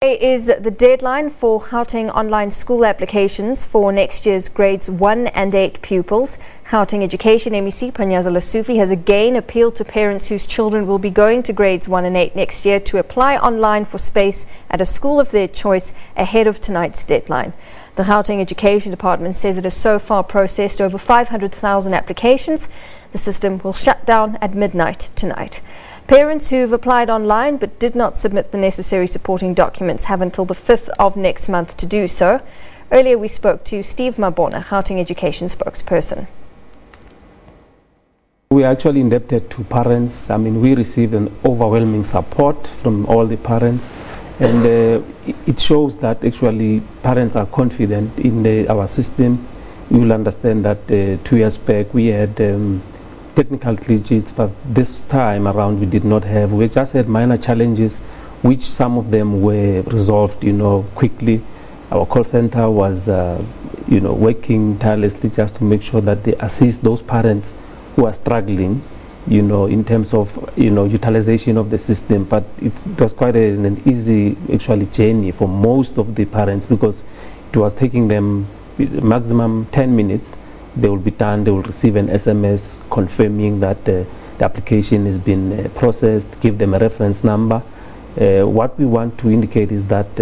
Today is the deadline for Gauteng online school applications for next year's grades 1 and 8 pupils. Gauteng Education MEC Panyaza Lesufi has again appealed to parents whose children will be going to grades 1 and 8 next year to apply online for space at a school of their choice ahead of tonight's deadline. The Gauteng Education Department says it has so far processed over 500,000 applications. The system will shut down at midnight tonight. Parents who've applied online but did not submit the necessary supporting documents have until the 5th of next month to do so. Earlier we spoke to Steve Mabona, Gauteng Education spokesperson. We are actually indebted to parents. We receive an overwhelming support from all the parents, and it shows that actually parents are confident in our system. You will understand that 2 years back we had technical glitches, but this time around we did not have. We just had minor challenges, which some of them were resolved, quickly. Our call center was, working tirelessly just to make sure that they assist those parents who are struggling, in terms of, utilization of the system. But it was quite an easy, actually, journey for most of the parents, because it was taking them maximum 10 minutes. They will be done. They will receive an SMS confirming that the application has been processed, give them a reference number. What we want to indicate is that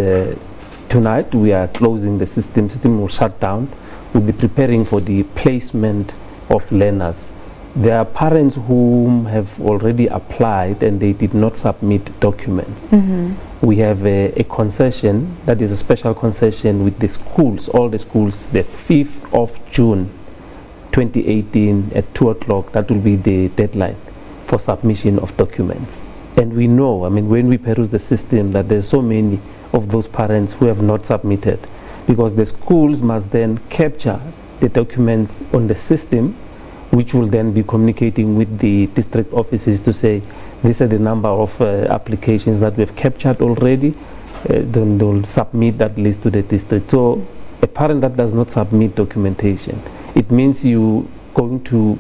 tonight we are closing the system. The system will shut down. We'll be preparing for the placement of learners. There are parents who have already applied and they did not submit documents. We have a concession, that is a special concession with the schools, all the schools, the 5th of June 2018 at 2 o'clock. That will be the deadline for submission of documents. And we know, when we peruse the system, that there's so many of those parents who have not submitted, because the schools must then capture the documents on the system, which will then be communicating with the district offices to say, these are the number of applications that we've captured already. Then they'll submit that list to the district. So a parent that does not submit documentation, it means you going to,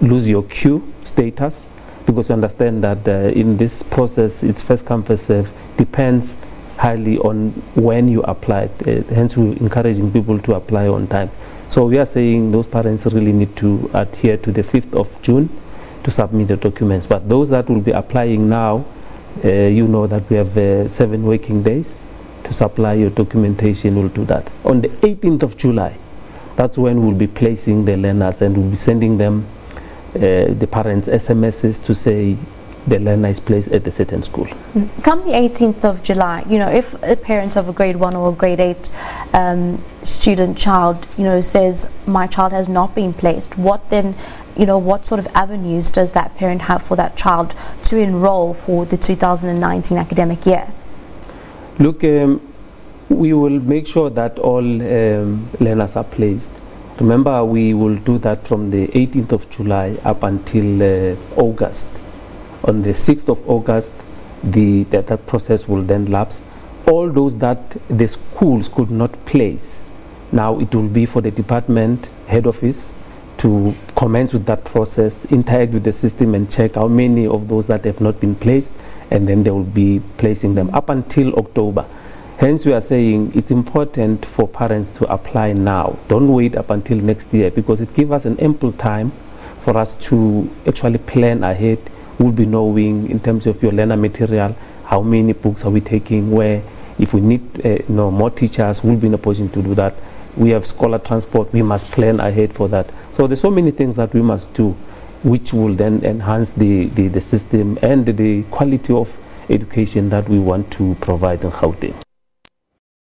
lose your queue status, because we understand that in this process, it's first come, first serve, depends highly on when you applied. Hence, we're encouraging people to apply on time. So we are saying those parents really need to adhere to the 5th of June to submit the documents. But those that will be applying now, that we have 7 working days to supply your documentation. Will do that. On the 18th of July, that's when we'll be placing the learners, and we'll be sending them, the parents, SMSs to say the learner is placed at a certain school. Come the 18th of July, if a parent of a grade 1 or a grade 8 student child, says my child has not been placed, what then, what sort of avenues does that parent have for that child to enroll for the 2019 academic year? Look, we will make sure that all learners are placed. Remember, we will do that from the 18th of July up until August. On the 6th of August, that process will then lapse. All those that the schools could not place, now it will be for the department head office to commence with that process, interact with the system and check how many of those that have not been placed, and then they will be placing them up until October. Hence, we are saying it's important for parents to apply now. Don't wait up until next year, because it gives us an ample time for us to actually plan ahead. We'll be knowing in terms of your learner material, how many books are we taking, where if we need more teachers, we'll be in a position to do that. We have scholar transport, we must plan ahead for that. So there's so many things that we must do, which will then enhance the system and the quality of education that we want to provide in Gauteng.